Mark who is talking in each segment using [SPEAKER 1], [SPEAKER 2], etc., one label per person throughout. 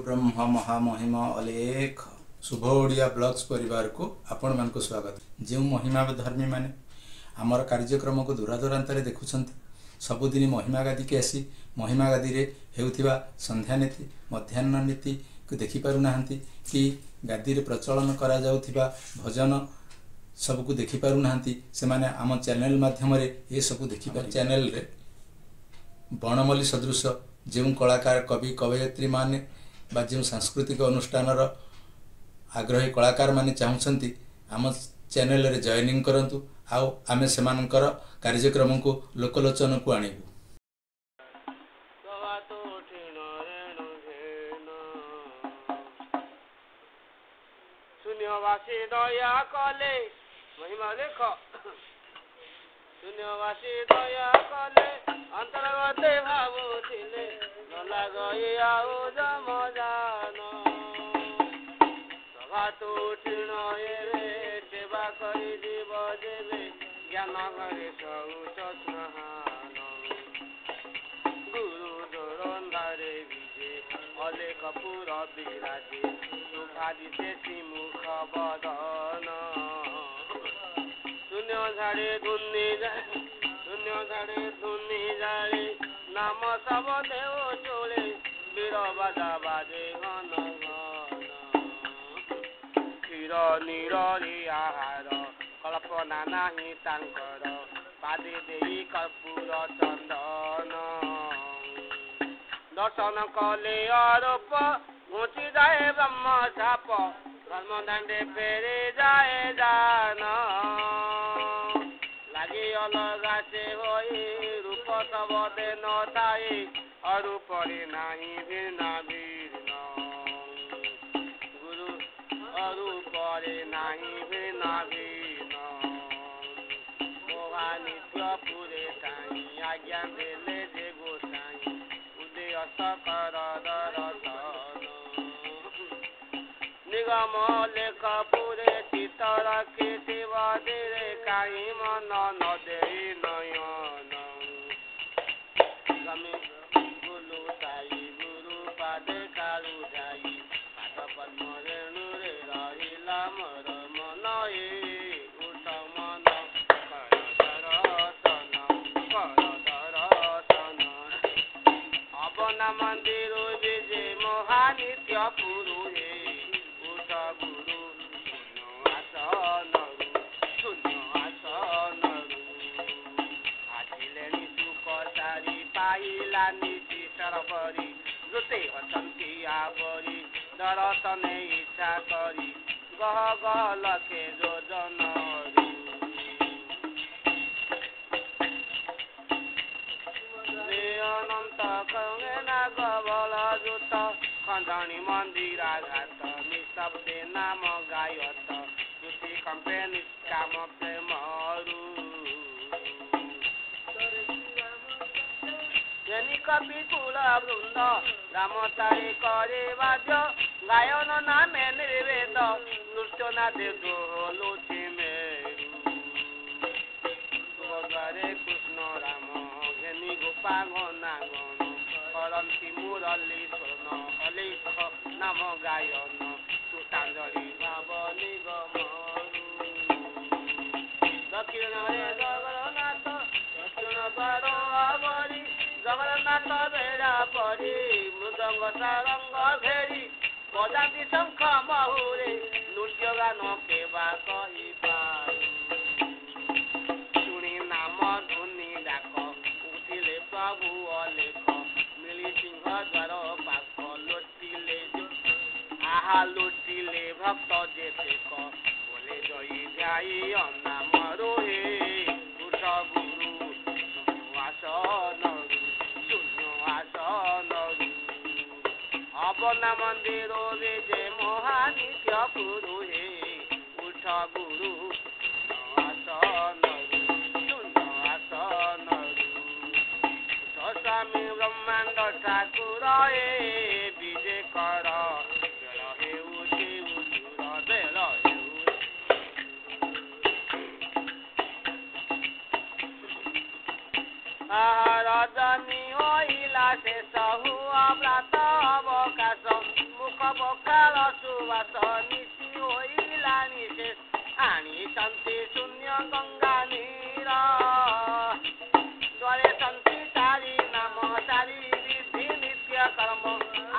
[SPEAKER 1] ब्रह्म महामहिम अलेख शुभ ओडिया ब्लॉग्स परिवार को आपण मान को स्वागत। जो महिमा धर्मी माने आमर कार्यक्रम को दूरादूरांत देखुं सबुदिन महिमा गादी के आसी महिमा गादी रे हेउथिबा संध्या नीति मध्याह्न नीति को देखि पारु नाहंती कि गादी रे प्रचलन करा जाउथिबा भजन सबको देखि पारु नाहंती से माने आम चैनल माध्यम रे ये सब देखि पार चैनल रे बनमल्ली सदृश जो कलाकार कवि कवयित्री माने बा जो सांस्कृतिक अनुष्ठान आग्रही कलाकार माने चाहूँगी आम चैनल रे जॉइनिंग करंतु आउ आमे सेमानकर कार्यक्रम को लोकलोचन को आनिबु।
[SPEAKER 2] शून्यवासी दया कले महिमा लेख शून्यवासी दया कले अंतर्गते भावुथिले नला गई आउ जम जान सभा तो उठिण रे सेवा करी जीव देवे ज्ञान घरे शौच स्नान गुरु दोरंदारे विजे अलेख पुर विराजे सुखादिते श्रीमुख बदन शून्य झाड़े धुनी जाए नाम सब देव चोले वीर बाजा बाजे घन घन क्षीर निरी आहार कल्पना नाही तांकर पादे देई कर्पूर चंदन दर्शन कले आरोप घुची जाए ब्रह्म छाप धर्म दांडे फेरे जाए जान लगी अलगा से होई रूप सब देन ताई अरूपरी नाही भिन्न भिन्न गुरु अरूपरी नाही भिन्न भिन्न मोहा नित्य पुरे ताई आज्ञा देले जे गोसाई उदय सकर दर्शन निगम लेख पुरे चितर के शिवा दे काई मन न दे नयन गमे गुरु साई गुरु पादे कालु जाई पाद पद्म रेणु रे रहिला मोर मन ए उठ मन कर दर्शन अबना मंदिर विजे महानित्य पुरुषे दर्शने इच्छा करी गह गह लखे जोजन अनंत कंगे नाग बल जुत खंडनी मंदिराघात निशब्दे नाम गायत ज्योति कंपे निष्काम प्रेम कपि कुल वृंद राम तारे करे वाद्य गायन नामे निर्वेद नृत्य ना देव लोचे मेरु गरे कृष्ण राम घेनी गोपांग नागन करंती मुरली सोन अलेख नाम गायन सुतांजलि भाव निगम दक्षिण रे जगन्नाथ दक्षिण द्वार आवरी जगन्नाथ बेड़ा पड़ी मृदंग सारंग घेरी बजाती शंख महुरे नृत्य गान केवा कही पारू शुणी नाम धुनी डाक उठिले प्रभु अलेख मिली सिंह द्वार पाख लोटिले आहा लोटिले भक्त जेतेक बोले जई जाई नाम रोहे उठ गुरु आसन अबना मंदिर विजे महानित्य पुरुषे उठ गुरु आसन स्वामी ब्रह्मांड ठाकुर विजे कर बेल हेउछि उजुर बेल रजनी होइला शेष हुआ व्रत अवकाश ବକାଳ ସୁବାସ ନିଶି ହୋଇଲାଣି ସେ ଆଣିଛନ୍ତି ଶୂନ୍ୟ ଗଙ୍ଗା ନୀର ଦ୍ୱାରେ ଶାନ୍ତି ସାରି ନାମ ସାରି ବିଧି ନିତ୍ୟ କର୍ମ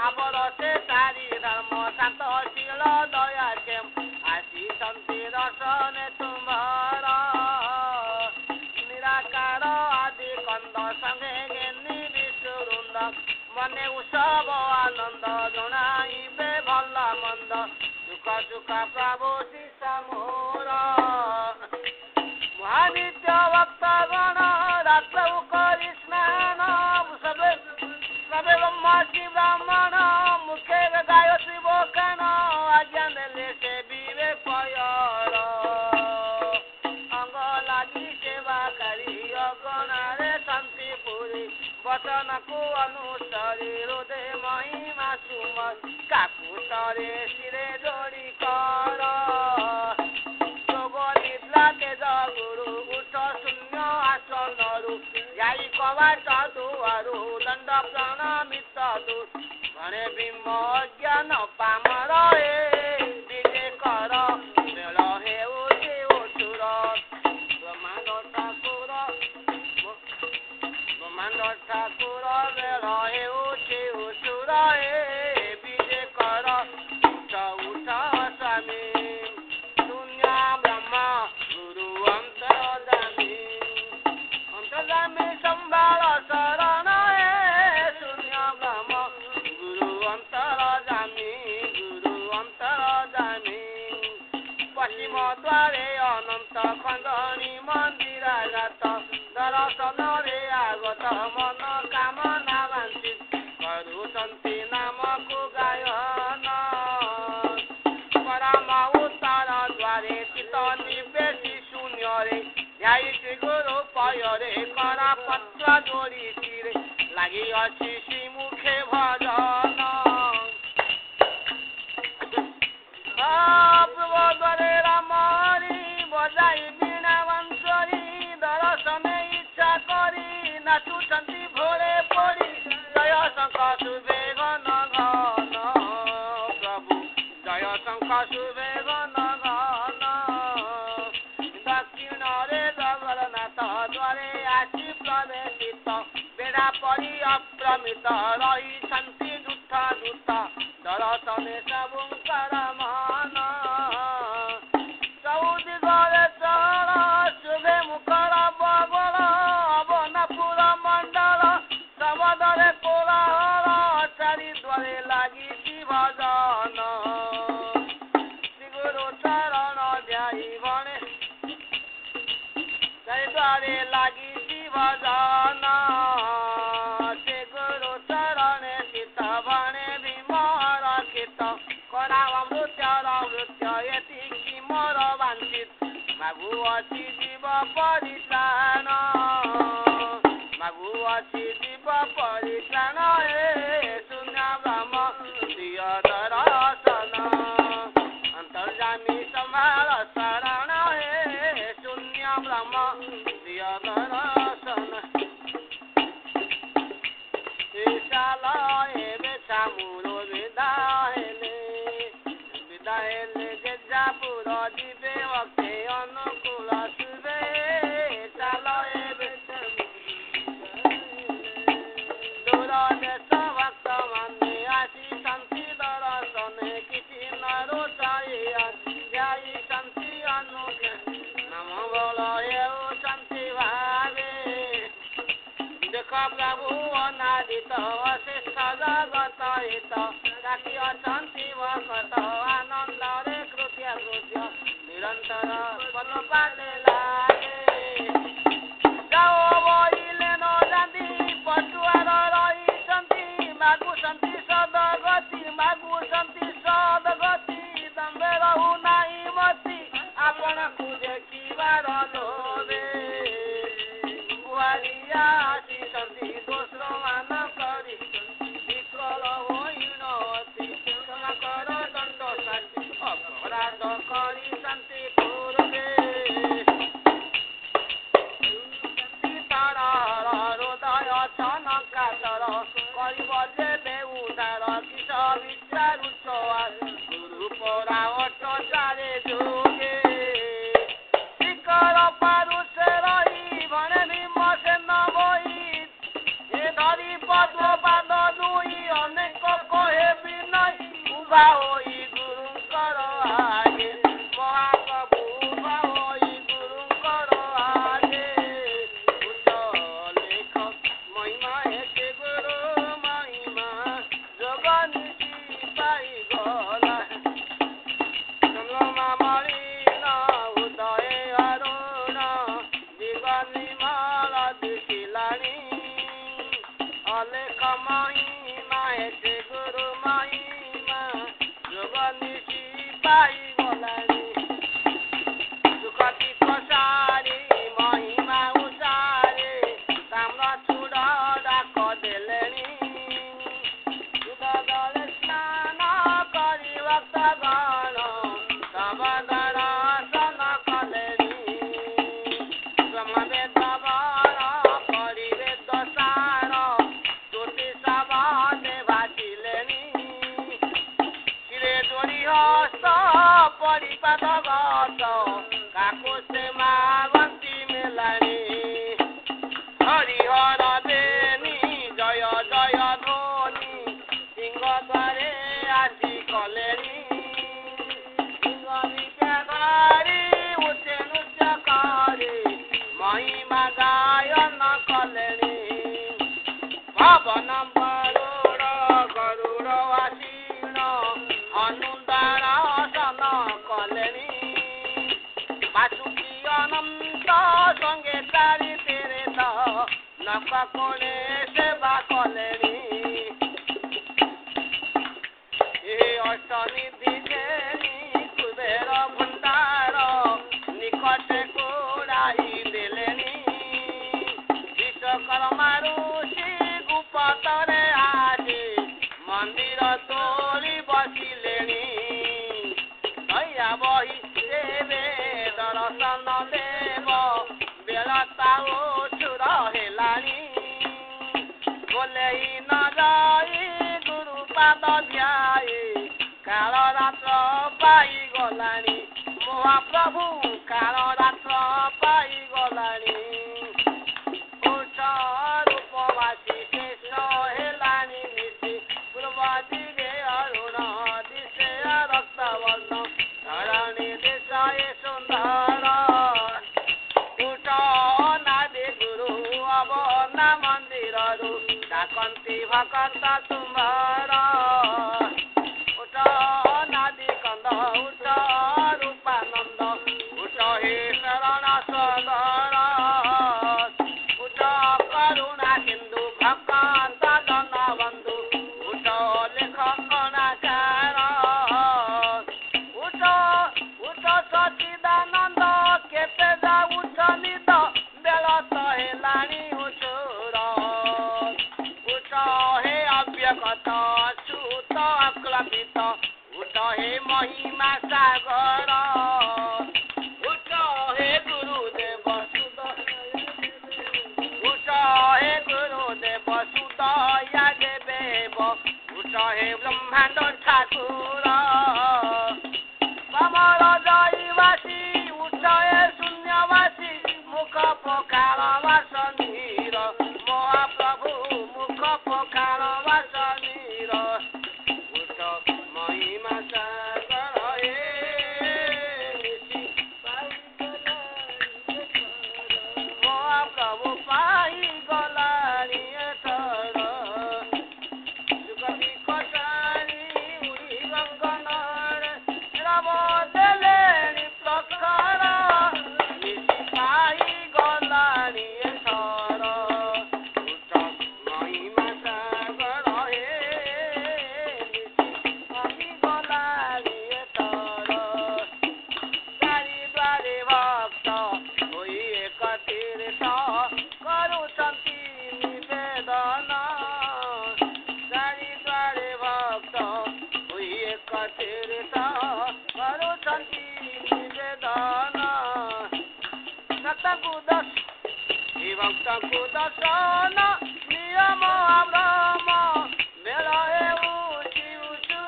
[SPEAKER 2] ଆବର ସେ ସାରି ଧର୍ମ ଶାନ୍ତଶୀଳ ଦୟା କ୍ଷେମ ଆସିଛନ୍ତି ଦର୍ଶନେ ତୁମର ନିରାକାର ଆଦି କନ୍ଦ ସଙ୍ଗେ ଜ୍ଞାନୀ ବିଶ୍ୱବୃନ୍ଦ ମନେ ଉତ୍ସବ ଆନନ୍ଦ ଜଣାଇବେ ଭଲ ମନ୍ଦ ସୁଖ ସୁଖ ପ୍ରଭୁ ଶିଷ ମୋର ମହାନିତ୍ୟ ଭକ୍ତ ଗଣ ରାତ୍ର କରି ସ୍ନାନ ସବେ ବ୍ରହ୍ମର୍ଷି ବ୍ରାହ୍ମଣ ମୁଖେ ଗାୟ ଶିବ କାନ ଆଜ୍ଞା ଦେଲେ ସେ ବିବେ ପୟର ଅଙ୍ଗ ଲାଗି ସେବାକାରୀ ଅଗଣାରେ ଶାନ୍ତି ପୁରୀ ବଚନକୁ ଅନୁସରି ହୃଦୟ ମହିମା ସୁମ କାକୁଟରେ ଶିରେ ଯୋଡ଼ି କର ଯୋଗ ନିଦ୍ରା ତେଜ ଗୁରୁ ଉଠ ଶୂନ୍ୟ ଆସନରୁ ଯାଇ କବାଟ ଦୁଆରୁ ଦଣ୍ଡ ପ୍ରଣମିତ ଘରେ ବିମ ଅଜ୍ଞାନ ପାମର ବିଜେ କର ବେଳ ହେଉଛି ଉଠୁର ବ୍ରହ୍ମାଣ୍ଡ ଠାକୁର ବେଳ ହେଉଛି ଉଠୁର ବିଜେ କର ଉଠ ଉଠ ସ୍ୱାମୀ ଶୂନ୍ୟ ବ୍ରହ୍ମ ଗୁରୁ ଅନ୍ତର୍ଯାମୀ ସମ୍ବାଳ ଶରଣ ଶୂନ୍ୟ ବ୍ରହ୍ମ ଗୁରୁ ଅନ୍ତର୍ଯାମୀ ପଶ୍ଚିମ ଦ୍ୱାରେ ଅନନ୍ତ ଖଣ୍ଡଣୀ ମନ୍ଦିରାଗତ ଦର୍ଶନରେ ଆଗତ ମନ କାମନା ବାଞ୍ଚି କରୁଛନ୍ତି ନାମକୁ ଗାୟନ ପରମ ଉତ୍ତର ଦ୍ୱାରେ ଚିତ ନିବେଶି ଶୂନ୍ୟରେ ଯାଇଛି ଗୁରୁ ପୟରେ କରା ପତ୍ର ଯୋଡ଼ିଥିରେ ଲାଗି ଅଛି ଶ୍ରୀମୁଖେ ଭଜନ ପୂର୍ବରେ ରାମ ହରି ବଜାଇ ବୀଣା ବଂଶରୀ ଦର୍ଶନେ ଇଚ୍ଛା କରି ନାଚୁଛନ୍ତି ଭୋରେ ପଡ଼ି ଜୟ ଶଙ୍ଖ ଶୁଭେ ଘନ ଘନ ପ୍ରଭୁ ଜୟ ଶଙ୍ଖ ଶୁଭେ ଘନ ଘନ ଦକ୍ଷିଣରେ ଜଗନ୍ନାଥ ଦ୍ୱାରେ ଆସି ପ୍ରବେଶିତ ବେଢ଼ା ପରି ଅପ୍ରମିତ ରହିଛନ୍ତି ଦୁଃଖ ଦୁଃଖ ଦର୍ଶନେ ସବୁଙ୍କର ମନ ଚଉଦିଗରେ ଚଳ ଶୁଭେ ମୁଖର ବବଳ ଅବନପୁର ମଣ୍ଡଳ ଶବଦରେ କୋଳାହଳ ଚାରି ଦ୍ୱାରେ ଲାଗିଛି ଭଜନ ଶ୍ରୀଗୁରୁ ଚରଣ ଧ୍ୟାଇ ବଣେ ଚାରି ଦ୍ୱାରେ ଲାଗିଛି ଭଜନ ଶ୍ରୀଗୁରୁ ଚରଣେ ଚିତ ବଣେ ଭୀମର କ୍ଷିତ କରାବ ମୃତ୍ୟ ଏତିକି ମୋର ବାଞ୍ଛିତ ମାଗୁଅଛି ଜୀବ ପରିତ୍ରାଣ ମାଗୁଅଛି ଜୀବ ପରିତ୍ରାଣ ଶୂନ୍ୟ ବ୍ରହ୍ମ ଦିଅ ଦର୍ଶନ ଅନ୍ତର୍ଯାମୀ ସମ୍ଭାଳ ଶରଣ ଶୂନ୍ୟ ବ୍ରହ୍ମ ଦିଅ ଦର୍ଶନ ଚାଲ ଏବେ ସାମୁର ବିଦାୟ ହେଲେ ଯେଜାପୁର ଯିବେ ଅକ୍ଷେ ଅନୁକୂଳ ଶୁଭେ ଚାଲ ଏବେ ଦୂର ଦେଶ ଭକ୍ତ ମାନେ ଆସି ଶାନ୍ତି ଦର୍ଶନେ କିଛି ନରୁ ଯାଇ ଶାନ୍ତି ଅନୁଜ୍ଞା ନାମ ବଳ ହେଉଛନ୍ତି ଭାବେ ଦେଖ ପ୍ରଭୁ ଅନାଦିତ ଅଶେଷ ଜଗତ ହିତ କାଟି ଅଛନ୍ତି ଭକତ ଆନନ୍ଦରେ କୃତ୍ୟ ନିରନ୍ତର ପନ ପାଲେ ଲାଗେ ଯାଅ ବଇଲେ ନ ଜାନ୍ତି ପଟୁଆର ରହିଛନ୍ତି ମାଗୁଛନ୍ତି ସଦଗତି ତମ୍ବେ ରହୁ ନାହିଁ ମତି ଆପଣଙ୍କୁ ଦେଖିବାର ଲୋଭେ ବୁହାରିଆ ଆସିଛନ୍ତି ଦୋଷ ମାନ କରି ବିକଳ ହୋଇନ ଅତି କର ଦଣ୍ଡ ଶାନ୍ତି ଅପରାଧ କରି ଶାନ୍ତି ପୂର୍ବେ ହୃଦୟ ଛନକାତର କରିବ ଯେବେ ଉଦାର କିସ विचारू चोआ गुरु पोरा ओटो चारे जोगे शिकर पारु से रही भने भीम से न बोई ए धरी पद्म पाद दुई अनेक कहे बिनय उभा होई गुरु कर आगे महाप्रभु उभा होई गुरु कर आगे उच्च लेख महिमा हेते गुरु महिमा जगनिधि पाई गला चंद्रमा मलिन उदय अरुण दिगनि माला देखिलानी अलेख महिमा हेते गुरु महिमा जगनिधि पाई गलानी सुखती कसारी महिमा उसारे ताम्र चूड़ डाक देलेनी सुदले स्नान करी भक्तगण तब दर्शन कलेनी ब्रह्मवेद वन करी वेद सार स्तुति सभा देवाचिलेनी शिरे जोड़ी हस्त परिपात गत काकुस्ते मागंती मेलानी हरिहर बेनी जय जय ध्वनि सिंह द्वारे आसी कलेनी सिंह विचारी उच्च नृत्य करे महिमा गायन कलेनी पवन बरुण गरुड़ आसीन अनुदारासन कलेनी बासुकी अनंत संगे चारि तेरे नक कोणे सेवा कलेनी ए अष्टनिधि देनी कुबेर भंडार निकटे कोड़ाई देलेनी विश्वकर्मा ऋषि गुप्तरे आजे मंदिर तोड़ी बसिलेनी दया बही देवे दर्शन देव बेलता उठुर हेलानी बोले न जाई गुरु पाद ध्याये काल रात्र पाई गलानी महाप्रभु काल रात्र पाई गलानी उच्च रूपवासी शेष हेलानी मिशी पूर्व दिगे अरुण दिशे रक्तवर्ण धरणी दिशाए सुंदर उठ नादे गुरु अब ना मंदिर डाकंती भकत तुम्हार उठ नादि कंद उठ रूपानंद उठ हे शरण सदर उठ करुणा सिंधु भक्त दन बंधु उठ लेख अनाकार उठ उठ सचिदानंद केते जाउछ निद बेलत हेलानी उचुर उठ हे अव्यगत अच्युत अक्लपित उठ हे महिमा सागर उठ हे गुरुदेव सुद उठ हे गुरुदेव सुद यागे देव उठ हे ब्रह्मांड ठाकुर कमल जयवासी उठ हे शून्यवासी मुख पोखार वासनीर महाप्रभु मुख पोखार वासनीर उठ महिमा सागर हे निशि महाप्रभु पाई गलानी एथर सुगति कसारी उड़ी गंगनर रव देलेनी प्रखर निशि पाई गलानी एथर उठ महिमा सागर हे निशि पाई गलानी एथर चारि द्वारे भक्त होई एक तीर्थ करुछन्ति निवेदन चारि द्वारे भक्त होई एक तीर्थ करुछन्ति निवेदन सतगु दश भक्तको दर्शन नियम अब्रह्म बेलाए उठी उठु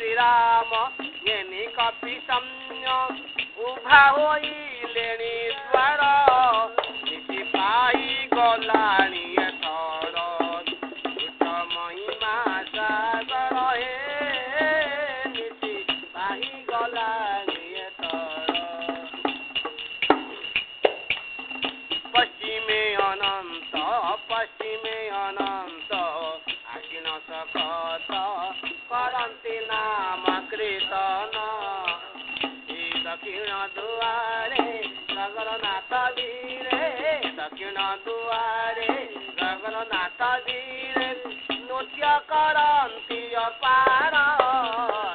[SPEAKER 2] ଶ୍ରୀରାମ ଜ୍ଞାନୀ କପି ସମ୍ୟ ଉଭା ହୋଇଲେଣି ଦ୍ୱାର ନିତି ପାଇ ଗଲାଣି ଏଥର ଦୁଷ୍ଟ ମହିମା ସାଗର ହେ ନିତି ପାଇ ଗଲାଣି ଏଥର ପଶ୍ଚିମେ ଅନନ୍ତ ଆଶିନ ସଖତ କରନ୍ତି ନାମ କୀର୍ତ୍ତନ ଦକ୍ଷିଣ ଦୁଆରେ ଜଗନ୍ନାଥ ଧୀରେ ଦକ୍ଷିଣ ଦୁଆରେ ଜଗନ୍ନାଥ ଧୀରେ ନୃତ୍ୟ କରନ୍ତି ଅପାର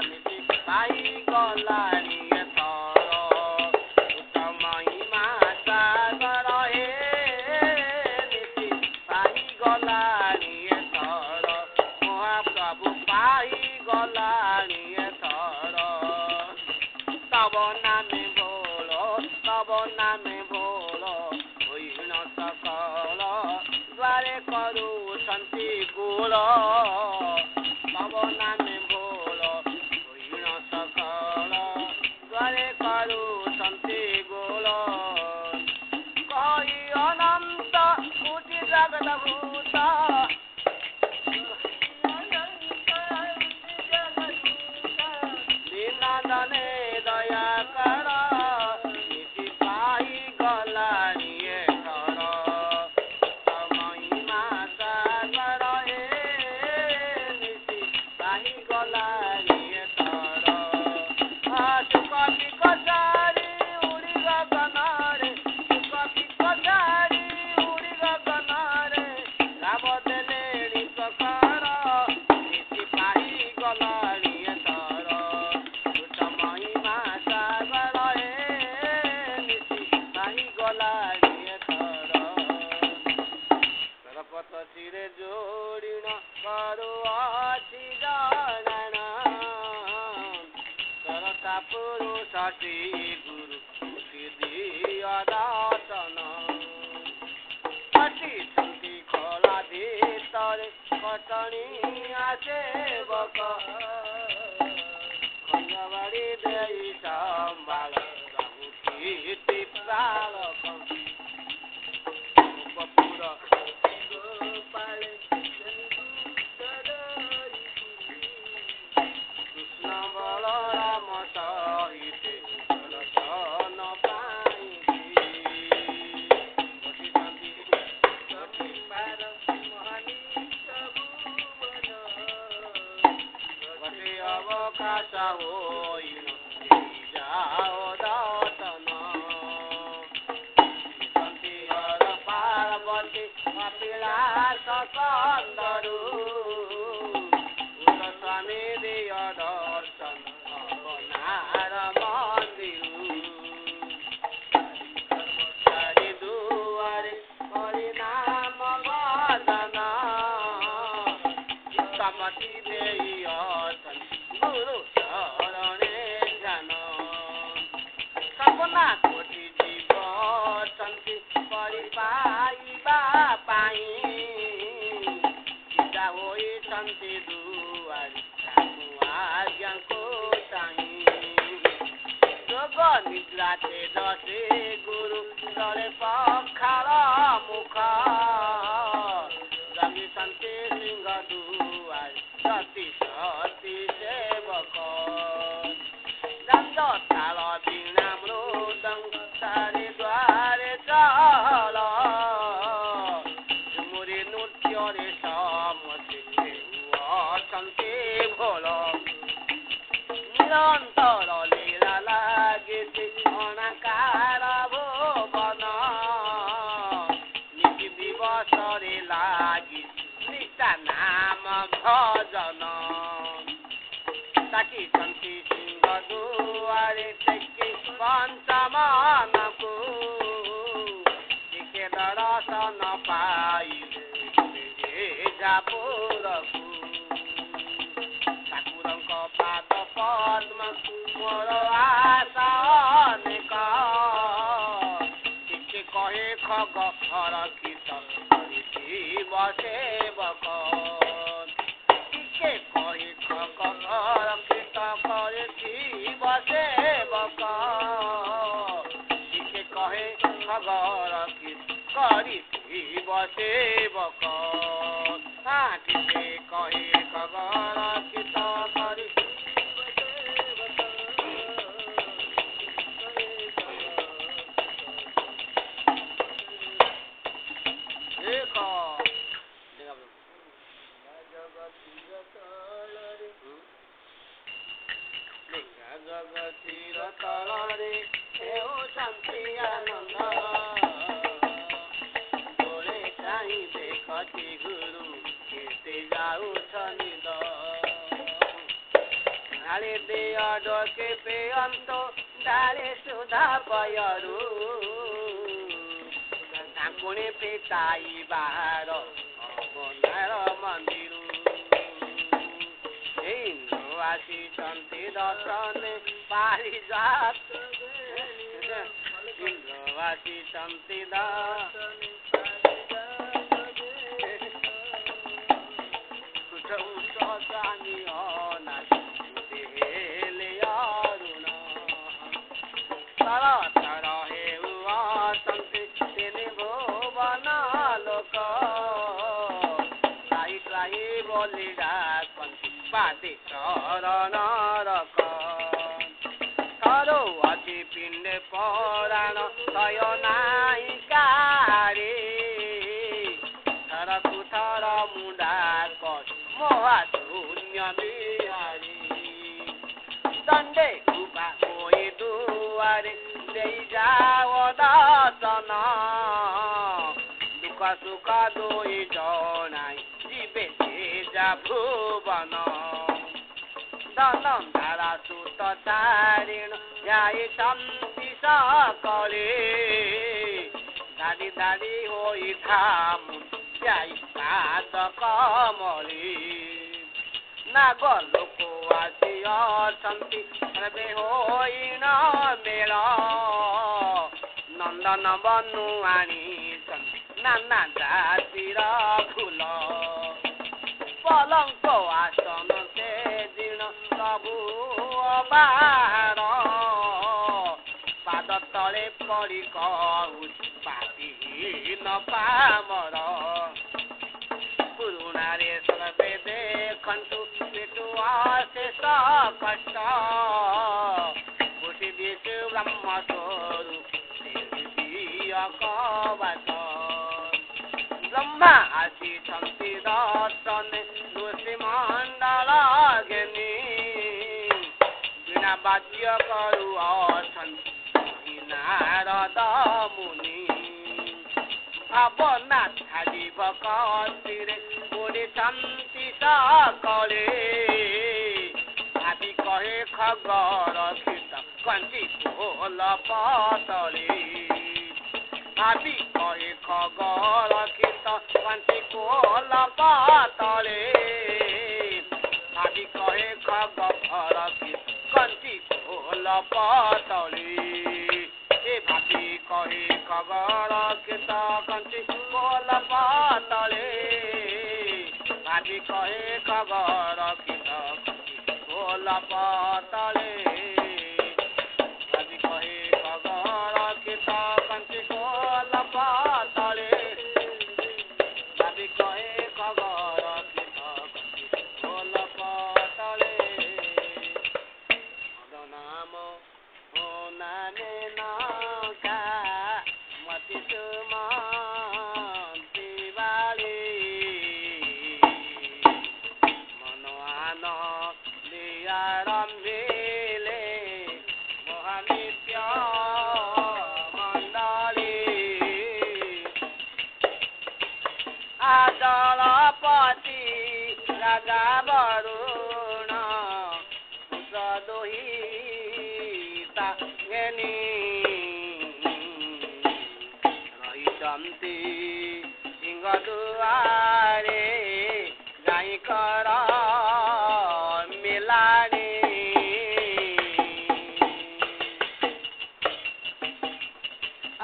[SPEAKER 2] ନିତି ପାଇ ଗଲାଣି ଏଥର ଉତ୍ତମ ମହିମା ସାଗର ହେ ନିତି ପାଇ ଗଲାଣି ଏଥର ମହାପ୍ରଭୁ ପାଇ ଗଲାଣି ଏଥର তব নামে ভোল হইণ সকল দ্বারে করুଛନ୍ତି গুল তব নামে ভোল হইণ সকল দ্বারে করুଛନ୍ତି গুল কই অনন্ত কোটি জগত ভূত দীনদনে দয়া কর নিতি পাই গলানি এথর মহিমা সাগর হে নিতি পাই গলানি এথর সুখ বিকচারি উড়ি গগନରେ সুখ বিকচারি উড়ি গগନରେ লাভ দেলেଣି ସକାର ନିତି ପାଇ ଗଲାଣି ଏଥର ମହିମା ସାଗର ହେ ନିତି ପାଇ ଗଲାଣି ଏଥର ସରପତ ଶିରେ ଯୋଡ଼ିଣ କରୁଅଛି ଜଣାଣ ସରତା ପୁରୁଷ ଶ୍ରୀ ଗୁରୁ ଦିଅ ଦର୍ଶନ କଟିଛନ୍ତି ଖୋଲା ଭିତରେ କଟଣି ଆସେ ବକ ଖଞ୍ଜବାଡ଼ି ଦେଇ ସମ୍ବାଳ କୀର୍ତ୍ତି ପ୍ରାଳକ ଉପପୁର ଗୋପାଳେ କୃଷ୍ଣ ବଳରାମ ସହିତେ ଦର୍ଶନ ପାଇଁକି ବସିଛନ୍ତି ଗୋଟିପାର ମହାନୀତ ଭୁବନ ଗୋଟି ଅବକାଶ ହୋଇଣ ଯାଅ ଦର୍ଶନ ଛନ୍ତି ହର ପାର୍ବତୀ କପିଳାସ କନ୍ଦରୁ ସ୍ୱାମୀ ଦିଅ ଦର୍ଶନ ଅବନାର ମନ୍ଦିରୁ ଚାରି ଦୁଆରେ ହରିନାମ ଭଜନ ଚିତ୍ତମତି ଦେଇ ଅଛନ୍ତି ଗୁରୁ ଶରଣେ ଧ୍ୟାନ ସପନା କୋଟି ଜୀବ ଅଛନ୍ତି ପରିପାଇବା ପାଇଁ ଚିତା ହୋଇଛନ୍ତି ଦୁଆରେ ତାକୁ ଆଜ୍ଞାଙ୍କୁ ଚାହିଁ ଯୋଗ ନିଦ୍ରା ତେଜସେ ଗୁରୁ ତଳେ ପଖାଳ ମୁଖ ଜଗିଛନ୍ତି ସିଂହ ଦୁଆରେ ସତୀ ସତୀ ସେବକ ଦଣ୍ଡ ତାଳ ବୀଣା ମୃଦଙ୍ଗ ତାରି ଦ୍ୱାରେ ଚହଳ ଝୁମୁରି ନୃତ୍ୟରେ ସମସ୍ତେ ଅଛନ୍ତି ଭୋଳ ନିରନ୍ତର ଲୀଳା ଲାଗିଛି ଅଣାକାର ଭୁବନ ନିତି ଦିବସରେ ଲାଗିଛି ନିଶା ନାମ ଭଜନ ତାକିଛନ୍ତି ସିଂହ ଦୁଆରେ ଟେକି ପଞ୍ଚମନକୁ ଟିକେ ଦର୍ଶନ ପାଇଲେ ଯାପୁରକୁ ଠାକୁରଙ୍କ ପାଦ ପଦ୍ମକୁ ମୋର ଆଶା ଅନେକ ଟିକେ କହେ ଖଗ ରକ୍ଷିତ କରିଥିବ ସେବକ ଟିକେ କହି ଖଗ ରକ୍ଷିତ ଖବର କି କରିଥିବ ସେବକ ଟିକେ କହେ ଖବର କି କରିଥିବ ସେବକ ଜଗତିର ତଳରେ ହେଉଛନ୍ତି ଆନନ୍ଦ ଦୋଳେ ଚାହିଁ ଦେଖତି ଗୁରୁ କେତେ ଯାଉଛନ୍ତି ଢାଳେ ଦେୟ ଡକେ ପେୟନ୍ତ ଡାଳେ ସୁଧା ପୟରୁ ଢାଙ୍କୁଣି ପିତାଇ ବାହାର ଅବନାର ମନ୍ଦିରୁ ଆସିଛନ୍ତି ଦର୍ଶନେ ପାରିଜାତ ଇନ୍ଦ୍ର ଆସିଛନ୍ତି ପାତି ଚରଣ ଥର ଅଛି ପିଣ୍ଡେ ପରାଣ ତୟ ନାହିଁ କାରେ ଥରକୁ ଥର ମୁଣ୍ଡା ମହା ଶୂନ୍ୟ ବିହାରୀ ଦଣ୍ଡେ ଉଭା ହୋଇ ଦୁଆରେ ଦେଇ ଯାଅ ଦର୍ଶନ ଦୁଃଖ ସୁଖ ଦୁଇ ଜଣାଇ ଯିବେ ଯା ଭୁବନ ଧନନ୍ଧାରା ସୁତ ଚାରିଣ ଯାଇଛନ୍ତି ସକଳେ ଧାଡ଼ି ଧାଡ଼ି ହୋଇ ଧାମୁ ଯାଇ ପାଦ କମଳି ନାଗ ଲୋକ ଆସି ଅଛନ୍ତି ଏବେ ହୋଇନ ମେଳ ନନ୍ଦନ ବନୁ ଆଣିଛନ୍ତି ନାନା ଜାତିର ଫୁଲ ପଲଙ୍କ ଆସନ ସେ ଦିନ ସବୁ ବାହାର ପାଦ ତଳେ ପଡ଼ି କହୁଛି ପାପିହୀନ ପାମର ପୁରୁଣାରେ ସର୍ବେ ଦେଖନ୍ତୁ ପେଟୁ ଅଶେଷ କଷ୍ଟ ଗୋଟି ଦିଶୁ ବ୍ରହ୍ମ ସ୍ୱରୂପ କବାଟ ବ୍ରହ୍ମା ଆସିଛନ୍ତି ଦର୍ଶନେ ଋଷି ମଣ୍ଡଳ ଘେନି ବିନା ବାଜ୍ୟ କରୁ ଅଛନ୍ତି ନାରଦ ମୁନି ଭାବନା ଛାଡ଼ିବ କତିରେ ପଡ଼ିଛନ୍ତି ସକଳେ ଭାବି କହେ ଖଗର କ୍ଷିତ କଞ୍ଚି କୋଲ ପତଳେ ଭାବି କହେ ଖଗର କ୍ଷିତ କଞ୍ଚି କୋଲ ପତଳେ ଭାବି କହେ ଖଗର କ୍ଷିତ କଞ୍ଚି କୋଲ ପତଳେ ଭାବି କହେ ଖଗର କ୍ଷିତ କଞ୍ଚି କୋଲ ପତଳେ ଭାବି କହେ ଖଗର କ୍ଷିତ କଞ୍ଚି କୋଲ ପତଳେ ଭାବି କହେ ଖଗର କ୍ଷିତ କଞ୍ଚି କୋଲ ପତଳେ ଭାବି କହେ ଖଗର କ୍ଷିତ କଞ୍ଚି କୋଲ ପତଳେ ନାମ ଓ ନାମେ ନକା ମତି ସୁମନ୍ତି ବାଳି ମନ ଆନନ୍ଦିଆରମ୍ଭିଲେ ମହାନିତ୍ୟ ମଣ୍ଡଳୀ ଆଦଳପତି ରାଜା ବରୁଣ ଦୋହିତା ଘେନି ରହିଛନ୍ତି ସିଂହ ଦୁଆରେ ଗାଈଙ୍କର ମେଲାରେ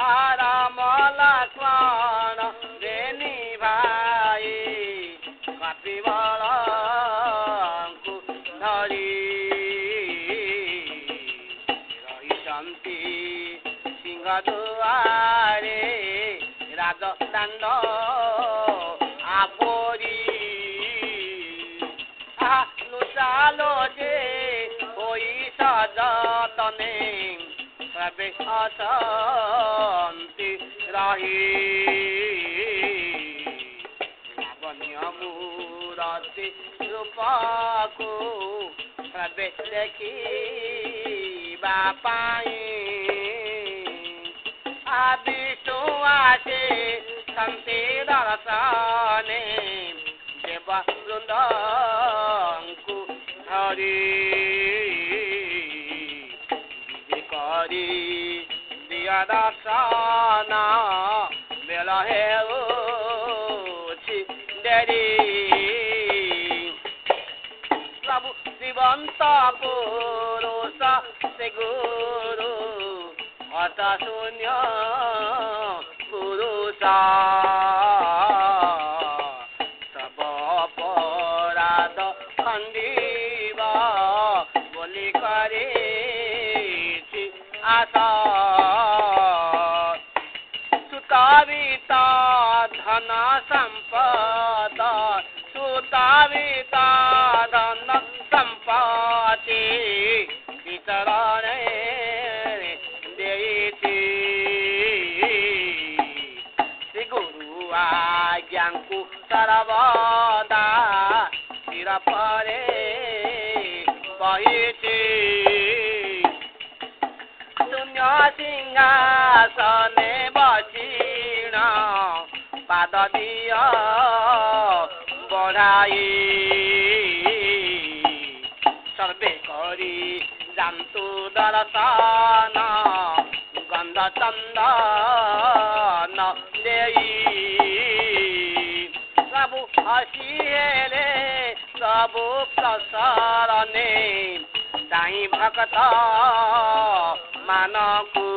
[SPEAKER 2] ଆରାମ ଲକ୍ଷ୍ମଣ ଘେନି ଭାଇ କପିବଳଙ୍କୁ ଧରି ରହିଛନ୍ତି सिंह दुआरे राजदाण्ड आपोरी लुचालो जे होई सजतने सबे असंति रही लावण्य मूरति रूपको सबे देखी बापाई विष्णु आसे शांति दर्शने देव वृंदଙ୍କୁ धरी करी दिया दर्शन बेल हेउछि डेरी प्रभु जीवंत पुरुष से गुरु अत शून्य पुरुष सब अपराध खंडिब बोली करे आशा सुताविता धन संपद सुताविता धन संपत्ति वितरणे देती श्री गुरु आज्ञाଙ୍କୁ सर्वदा सिर परे बहिछि शून्य सिंहासने बसिण पाद दिय बढ़ाई सर्वे करी जान्तु दर्शन गंध चंदन देई प्रभु हसिले प्रभु प्रसरने दाई भक्त मानकु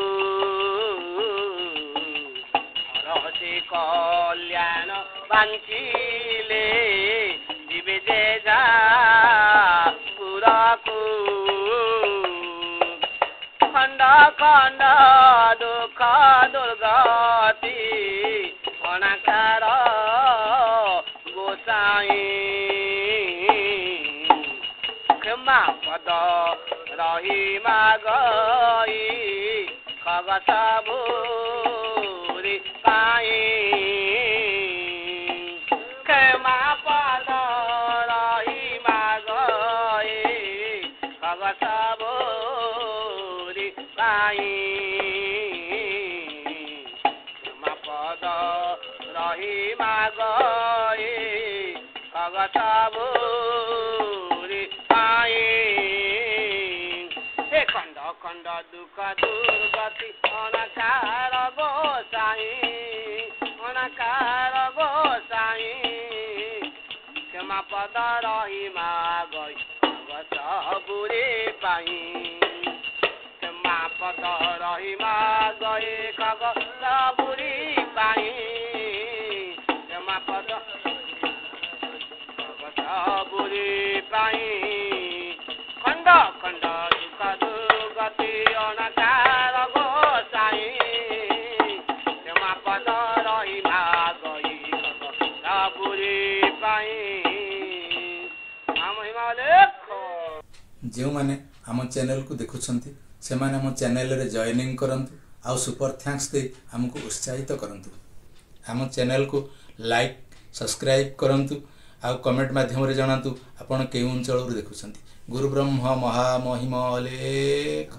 [SPEAKER 2] रहसे कल्याण बांचिले जीवे जा पुराकु खंड खंड दुख दुर्गति अनाकार गोसाई क्षमा पद रही मागई खगस भूरी पाई क्षमा पद रही मागई खगस भूरी पाई क्षमा पद रही मागई खगस भूरी पाई खंड खंड दुख दुर्गति अनाकार गोसाई क्षमा पद रही मागई सबुरे पाई क्षमा पद रही मागई खग सबुरी पाई क्षमा पद सबुरी पाई खंड खंड दुख दुर्गति अनाकार गोसाई क्षमा पद रही मागई सबुरी पाई
[SPEAKER 1] जो मैंने आम चैनल को देखुछंती से माने आम चैनल रे जॉइनिंग करंतु आउ सुपर थैंक्स दे हमको उत्साहित करंतु आम चैनल को लाइक सब्सक्राइब करंतु आउ कमेंट माध्यम रे जणांतु आपण केउ अंचल रे देखुछंती गुरु ब्रह्म महामहिम लेख।